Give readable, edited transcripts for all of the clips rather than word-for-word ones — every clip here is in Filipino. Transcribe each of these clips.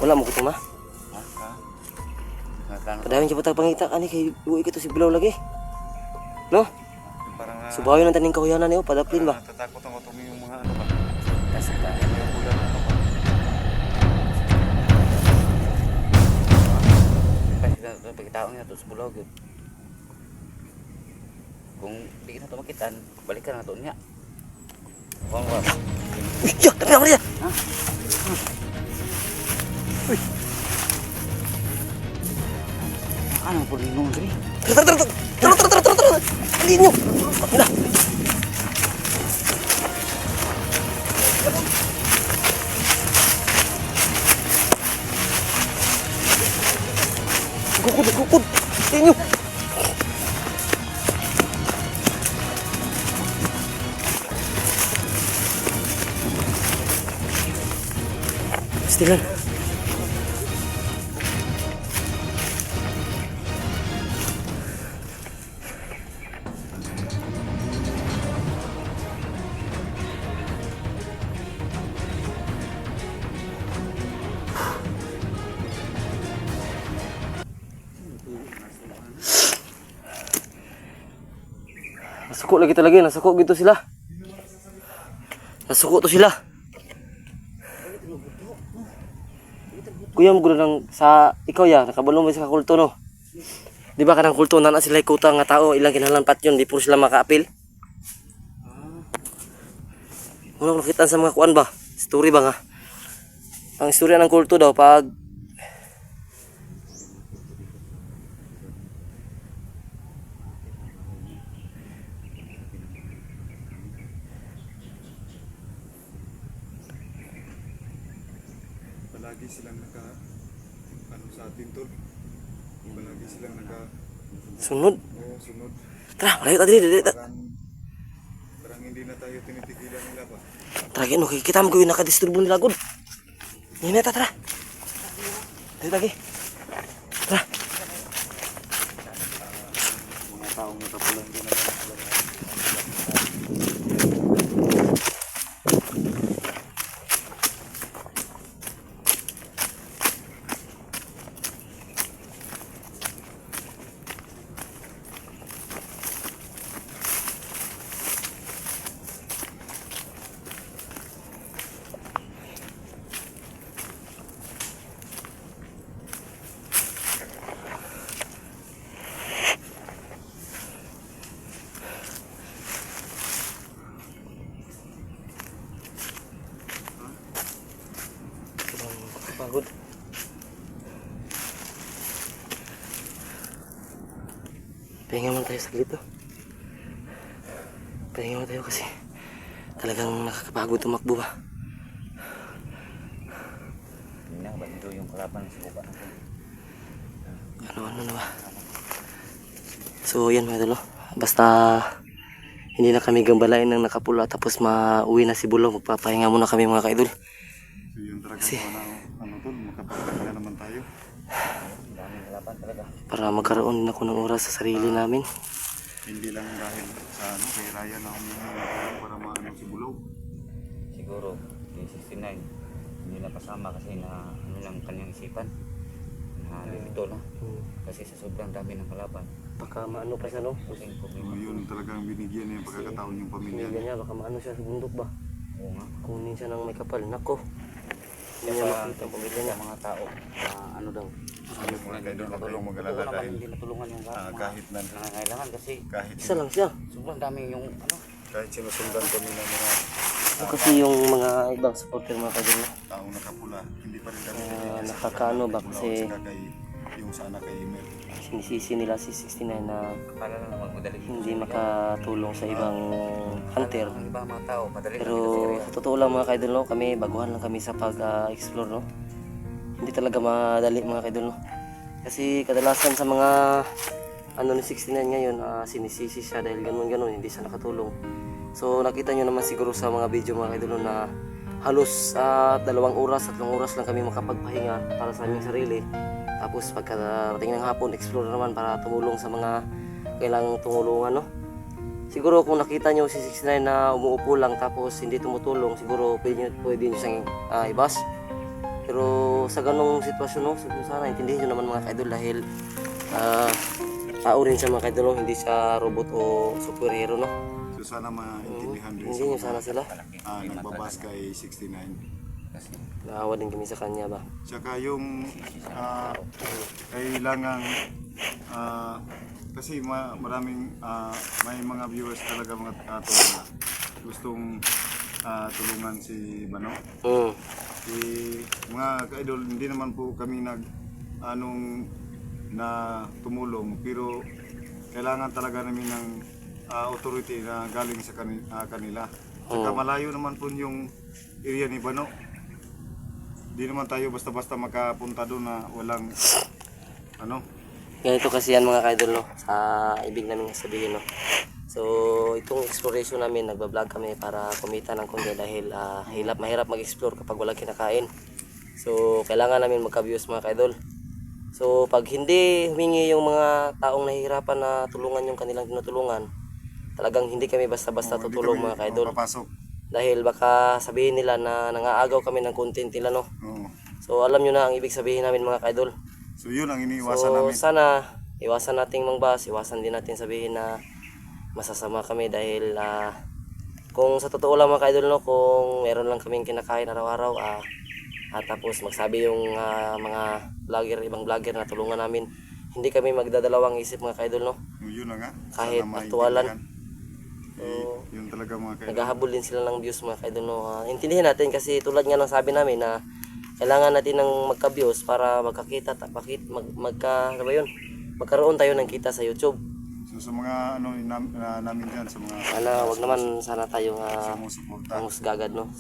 Wala mo kutong ma. Nakano. Padawin siya patag pangita ani kay uwi ka to si Bulaw lagi. No? Parang Subayo ng taning kahuyanan niyo padaplin ba? natatakot ako itong yung mga ano ba. Kasi yung bulan ano ba. Kasi pagkitaon niya ito sa Bulaw yun. Kung di ka na ito makitan, balik ka na ito niya. Kung ba? Uy, ya, tapi apa dia? Ha? Uy, ano po rin nung diri? terus. Alin nyo. Ina. Gukod. Alin nyo. Pastilan. Nasuko lagi talaga, nasuko gitu sila. Nasuko to sila. Kuya mo gulo ng sa ikaw ya, nakabalo mo sa kulto no. Di ba kanang kulto na sila ikuta nga tao, ilang kinahanglan pat yun, di puro sila makaapil. Wala ko nakita sa mga kuan ba? Story ba nga? Ang istorya ng kulto daw pag palagi silang naka ano sa atin tol. Palagi silang naka sunod. sunod. Tara, malayo tadi. Parang hindi na tayo tinitigilan nila ba? Tara, no, kita mo gawin nakadisturbo nila gud. Ini tara. Dito lagi. Tara. Mga taong natapulang din na. Pagod. Pahinga muna tayo saglit to. Pahinga muna tayo kasi talagang nakakapagod tumakbo ba. Hindi na ba ito yung kalaban sa buka? Ano na ba? So yan mga idol, basta hindi na kami gambalain ng nakapula tapos mauwi na si Bulaw, magpapahinga muna kami mga kaidol. So yun talaga Kasi ano tol, makapagpahinga naman tayo. Daming kalaban talaga. para magkaroon din ako ng oras sa sarili namin. Hindi lang dahil sa ano kay Ryan na humingi para maano si Bulaw. Siguro, yung 69, hindi na kasama kasi na ano lang kanyang isipan. Na limito na. Kasi sa sobrang dami ng kalaban. Baka maano pa siya no? Kasi So problema. yun talagang binigyan niya yung pagkakataon yung pamilya Pamilya niya. niya, baka maano siya sa bundok ba? Oo nga. Kunin siya ng may kapal. Nako. Hindi niya makita ang pamilya niya. Sa mga tao na ano daw. Ano mga kaidol, huwag kayong mag-alala Totoo naman dahil hindi natulungan yung mga kahit na nangangailangan kasi Isa lang siya. sobrang daming yung ano. kahit sinusundan kami ng mga Ito kasi yung mga ibang supporter mga kaidol no? taong nakapula, hindi pa rin kami nakakaano ba kasi kay yung sana kay email. sinisisi nila si 69 na Para lang magmadali dito. hindi makatulong sa ibang hunter. Ang ibang mga tao, madali Pero lang dito sa totoo lang mga kaidol no, kami baguhan lang kami sa pag-explore no. Hindi talaga madali mga kaidol no. Kasi kadalasan sa mga ano ni 69 ngayon, sinisisi siya dahil ganun hindi siya nakatulong. So nakita nyo naman siguro sa mga video mga kaidol no, na halos 2 oras, 3 oras lang kami makapagpahinga para sa aming sarili. Tapos pagkarating ng hapon, explore naman para tumulong sa mga kailangang tumulungan no. Siguro kung nakita nyo si 69 na umuupo lang tapos hindi tumutulong, siguro pwede nyo siyang ibas. Pero sa ganong sitwasyon no, sana intindihin nyo naman mga kaidol dahil tao rin siya mga kaidol no, hindi siya robot o superhero no. So sana maintindihan din Hindi nyo sana sila. nagbabas kay 69. Kasi Naawa din kami sa kanya ba. Tsaka yung kailangan kasi maraming may mga viewers talaga mga tol na gustong tulungan si Bano. Mga ka-idol, hindi naman po kami na tumulong pero kailangan talaga namin ng authority na galing sa kanila. Saka malayo naman po yung area ni Bano. Di naman tayo basta-basta makapunta doon na walang Ganito kasi yan mga kaidol no, sa ibig namin sabihin no. So itong exploration namin, nagbablog kami para kumita ng konti dahil mahirap mag-explore kapag walang kinakain. So kailangan namin magka-views mga kaidol. So pag hindi humingi yung mga taong nahihirapan na tulungan yung kanilang tinutulungan, talagang hindi kami basta-basta tutulong mga kaidol. Papasok. Dahil baka sabihin nila na nangaagaw kami ng content nila no. Oo. So alam nyo na ang ibig sabihin namin mga kaidol. So yun ang iniiwasan So namin. sana iwasan nating mangbas, iwasan din natin sabihin na masasama kami dahil kung sa totoo lang mga kaidol no, kung meron lang kaming kinakain araw-araw tapos magsabi yung mga ibang vlogger na tulungan namin, hindi kami magdadalawang isip mga kaidol no. Yun na nga. Kahit Sana aktualan. maintindihan. Yun talaga mga kaidol. Naghahabol din sila ng views mga kaidol no. Intindihin natin kasi tulad nga ng sabi namin na kailangan natin ng magka-views para magkakita, ano ba yun? Magkaroon tayo ng kita sa YouTube. So sa mga namin dyan, sa mga Wag naman sana tayong sumusuporta. gagad no.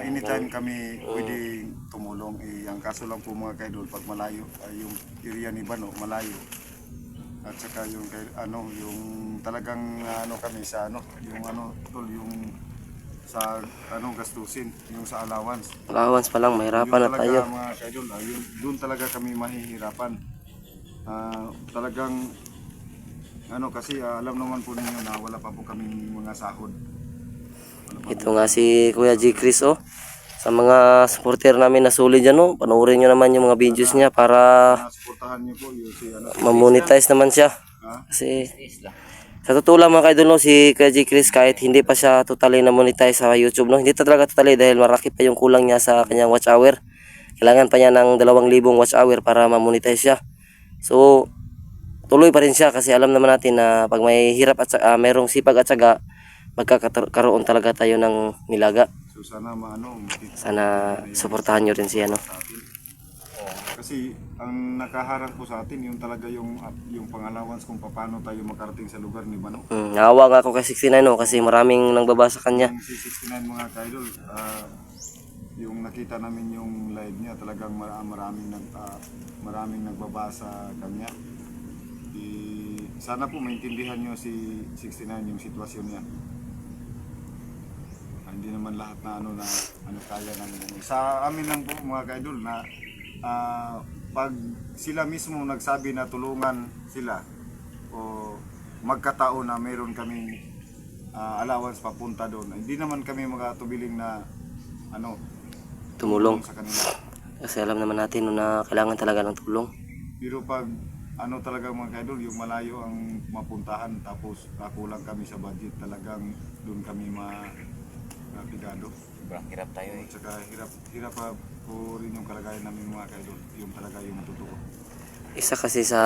Anytime kami pwedeng tumulong. Ang kaso lang po mga kaidol, pag malayo, yung area ni Bano, malayo. At saka yung yung talagang kami sa yung sa gastusin, yung sa allowance. Allowance pa lang, mahirapan na Yun tayo. talaga mga kaidol, doon talaga kami mahihirapan. Talagang kasi alam naman po ninyo na wala pa po kami mga sahod. Ito nga si Kuya G. Chris oh. Sa mga supporter namin na solid dyan oh. Panoorin nyo naman yung mga videos niya para Suportahan niyo po yung si mamonetize naman siya. Kasi sa totoo lang mga kaidol no, si Kuya G. Chris kahit hindi pa siya totally na monetize sa YouTube no. Hindi talaga totally dahil maraki pa yung kulang niya sa kanyang watch hour. Kailangan pa niya ng 2,000 watch hour para ma-monetize siya. So tuloy pa rin siya kasi alam naman natin na pag may hirap at mayroong sipag at syaga, magkakaroon talaga tayo ng nilaga. So sana Sana suportahan nyo rin siya no. kasi ang nakaharap po sa atin yung talaga yung pang-allowance kung paano tayo makarating sa lugar ni Bano. Naawa nga ako kay 69 no, kasi maraming nangbabasa kanya. Yung si 69 mga kaidol, yung nakita namin yung live niya, talagang maraming nagbabasa kanya. Sana po maintindihan nyo si 69 yung sitwasyon niya. Hindi naman lahat na kaya ng sa amin lang po mga kaidol na pag sila mismo nagsabi na tulungan sila o magkatao na meron kaming allowance papunta doon, hindi naman kami magatubiling na Tumulong. sa kanila. Kasi alam naman natin no, na kailangan talaga ng tulong. Pero pag talaga mga kaidol, yung malayo ang mapuntahan tapos kulang kami sa budget, talagang doon kami mapigado. sobrang hirap tayo At saka hirap pa po rin yung kalagayan namin mga kaidol, yung talaga yung totoo. Isa kasi sa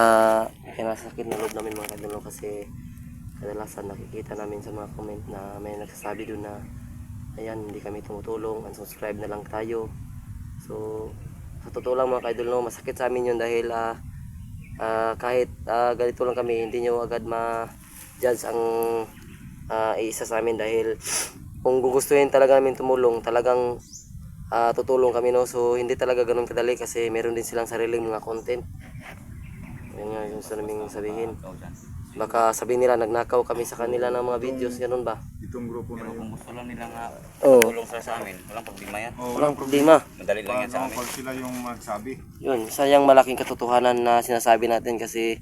kinasakit na loob namin mga kaidol no, kasi kadalasan nakikita namin sa mga comment na may nagsasabi doon na ayan, hindi kami tumutulong, unsubscribe na lang tayo. So sa totoo lang mga kaidol no, masakit sa amin yun dahil kahit ganito lang kami, hindi nyo agad ma-judge ang isa sa amin dahil kung gugustuhin talaga namin tumulong, talagang tutulong kami no. So hindi talaga ganun kadali kasi meron din silang sariling mga content. Yan nga yung gusto naming sabihin. Baka sabihin nila nagnakaw kami sa kanila ng mga videos, ganun ba? Itong grupo na pero yun. kung gusto lang nila nga Oo. tulong sila sa amin, walang problema yan. Walang problema. Madali lang yan sa amin. Pag sila yung magsabi. Yun, sayang malaking katotohanan na sinasabi natin kasi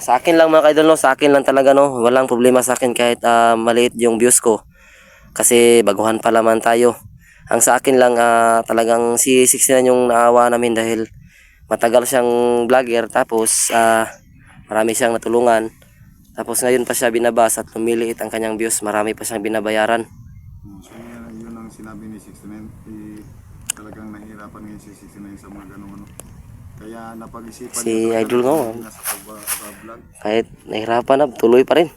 sa akin lang mga kaidol no, sa akin lang talaga no, walang problema sa akin kahit maliit yung views ko kasi baguhan pa lamang tayo. Ang sa akin lang talagang si 69 yung naawa namin dahil matagal siyang vlogger tapos marami siyang natulungan. Tapos ngayon pa siya binabas at lumiliit ang kanyang views, marami pa siyang binabayaran. So yun ang sinabi ni 69. Talagang nahihirapan ngayon si 69 sa mga ganung ano. Kaya napag-isipan Si niya Idol nga, nasa pag-vlog. kahit nahirapan na, tuloy pa rin.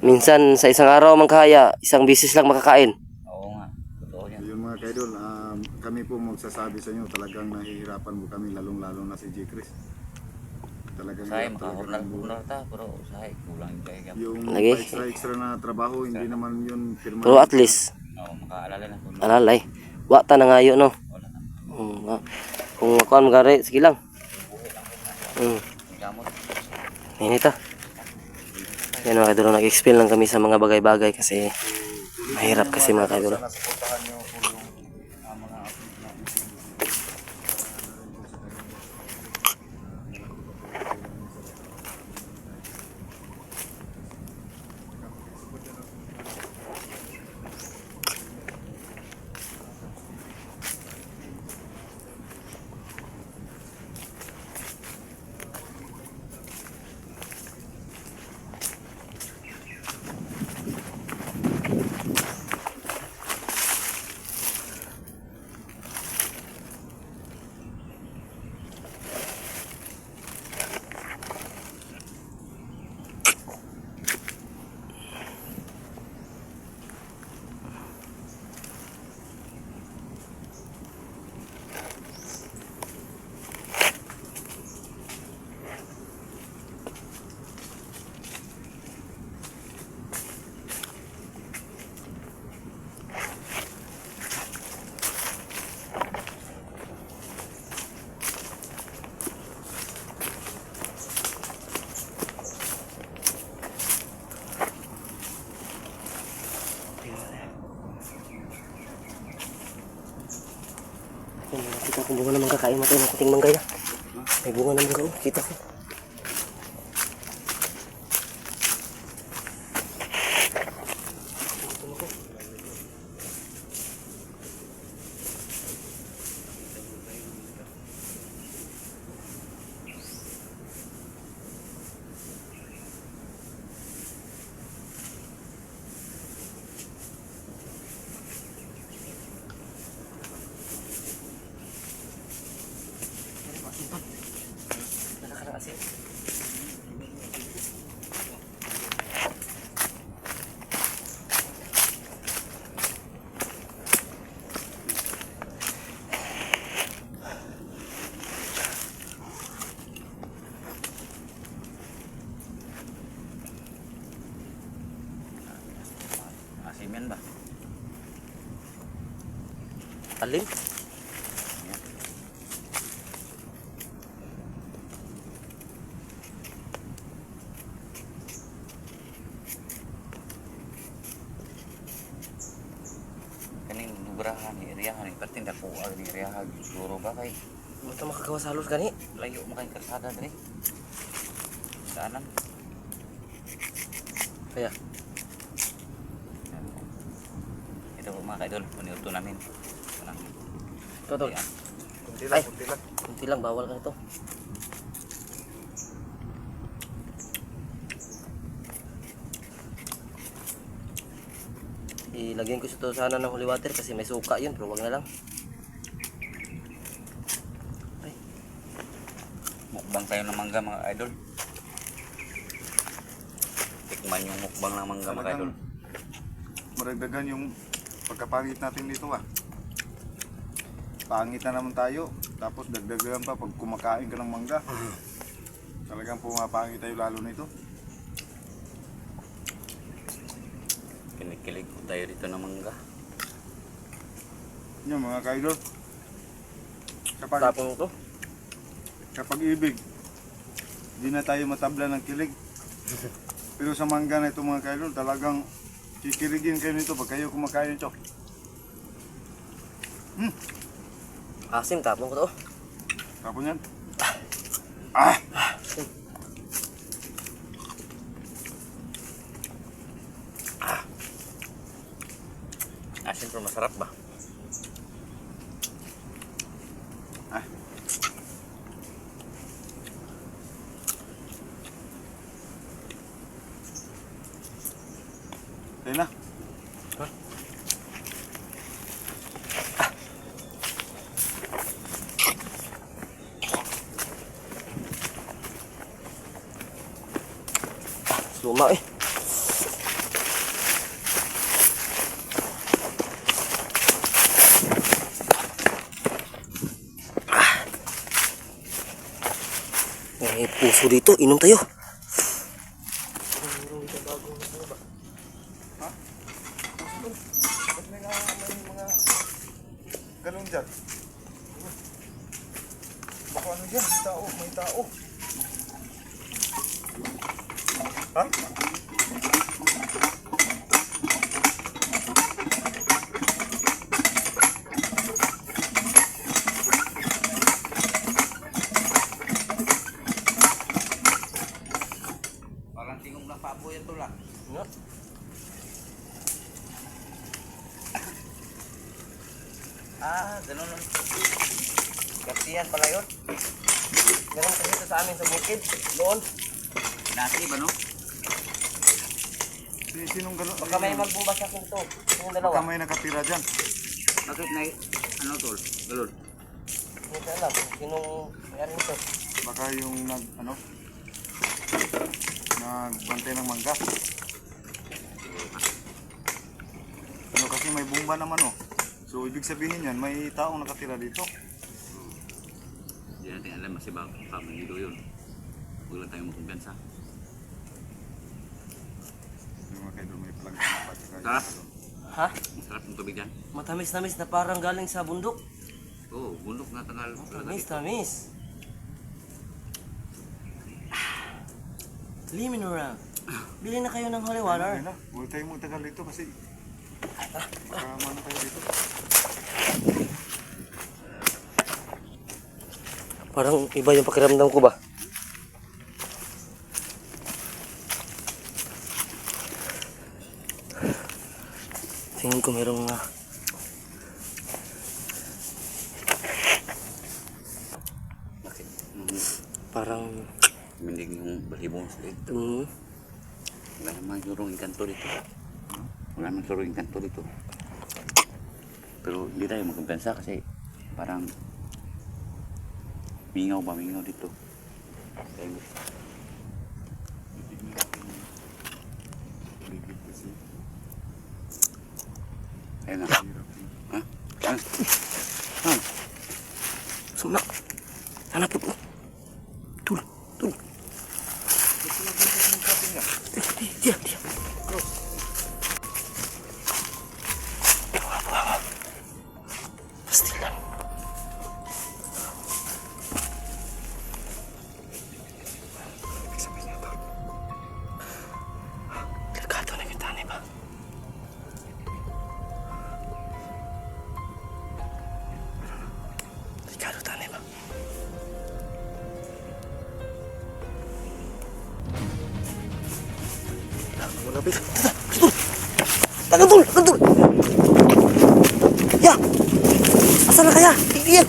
Minsan sa isang araw man kaya, isang bisis lang makakain. Oo nga, totoo yan. Yun mga kaidol, kami po magsasabi sa inyo, talagang nahihirapan po kami, lalong-lalo na si J. Chris. Talagang Usahay, hirap talaga ng buhay. makahurnar ta, pero usahay, kulang yung kaya. Yung Lagi. extra na trabaho, hindi naman yun permanent. Pero at least, Oo, makaalala na kung alalay, wata na ngayon no. wala na. Kung ako ang magari, sige lang. Ang gamot. Inita. Yan mga kaidol, nag-explain lang kami sa mga bagay-bagay kasi mahirap kasi mga kaidol. Sana supportahan nyo po yung mga update na Kita ko bunga ng mangga, kain mo tayo ng kuting mangga yan. May bunga ng mangga, oh, kita ko. Asim yan ba? Alin? Kaning lubrahan ni iriyahan ni pertin dako ag ni iriyahan siguro ba kay Ito makagawa sa halos gani. layo makay kalsada dre. Daanan. Kaya, Ito po mga kaidol, paniuto namin. Kanang ito tol. yan. kunti Ay. lang, kunti lang. Kunti lang, bawal ka ito. Ilagyan ko ito sana ng holy water kasi may suka yun, pero wag na lang. Mukbang tayo ng mangga mga idol. Tikman yung mukbang ng mangga mga idol. Maragdagan yung pagkapangit natin dito Pangit na naman tayo, tapos dagdagan pa pag kumakain ka ng mangga. Talagang pumapangit tayo lalo nito. Kinikilig ko tayo rito ng mangga. Yun mga kaidol. Kapag, Tapon ito. kapag ibig, di na tayo matabla ng kilig. Pero sa mangga na ito mga kaidol, talagang kikiligin kayo nito pag kayo kumakain ito. Asim, tapon ko to. Tapos yan. Asin pero masarap ba? Ayun na. Luma eh. May puso dito, inom tayo. Ba't may mga galon dyan? Baka ano dyan? May tao. Ha? Parang tingong na papo yan to lang. Nga. Ganun lang. Kasiyan pala yun. Ganun kasi ito sa amin sa bukid. Doon. Nasi ba no? Sinong galon? Baka may magbuba sa akin ito. Yung dalawa. Baka may nakatira dyan. Bakit na ano tol? Galon. Hindi ko alam kung sinong mayroon nito. Baka yung nagbantay ng mangga. Ano kasi may bumba naman oh. So ibig sabihin yan, may taong nakatira dito. Hindi natin alam kasi baka mangido yun. Huwag lang tayong makumpiyansa. Yung mga kaidol may palanggana pa. Sarap. Ha? Masarap ng tubig yan. Matamis-tamis na parang galing sa bundok. Oo, bundok na tangal. Tamis-tamis. Limin around. Bili na kayo ng holy water. Ayun na, huwag tayong magtagal dito kasi baka mano tayo dito. Parang iba yung pakiramdam ko ba? Tingin ko merong Bakit? parang Mindig yung balibong sa ito. Wala namang surong kanto dito. Wala namang surong kanto dito. Pero hindi tayo magkumpensa kasi parang mingaw dito. Tayo. Titignan natin yung paligid kasi Ayun na. hirap eh. Ha? Ha? sunak. Hanap po. Tul. Gusto lang dito sa sabi niya. Dia. Pastilan. Sabi niya to. Delikado na kita ni ba? Delikado tani ba? Malapit. Tagal tol. Ya. Asan na kaya? Iyan.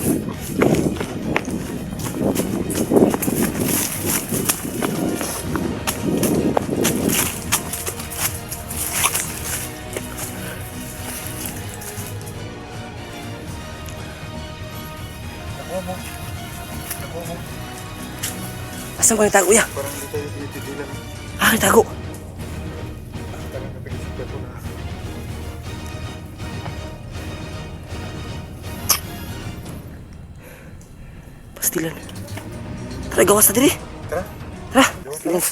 Asan ko nagtago ya? Parang hindi tayo tinitigilan. Nagtago. Parang napinisip ko na. Pastilan. Tara, gawas na diri. Tara. Tara. Pastilan.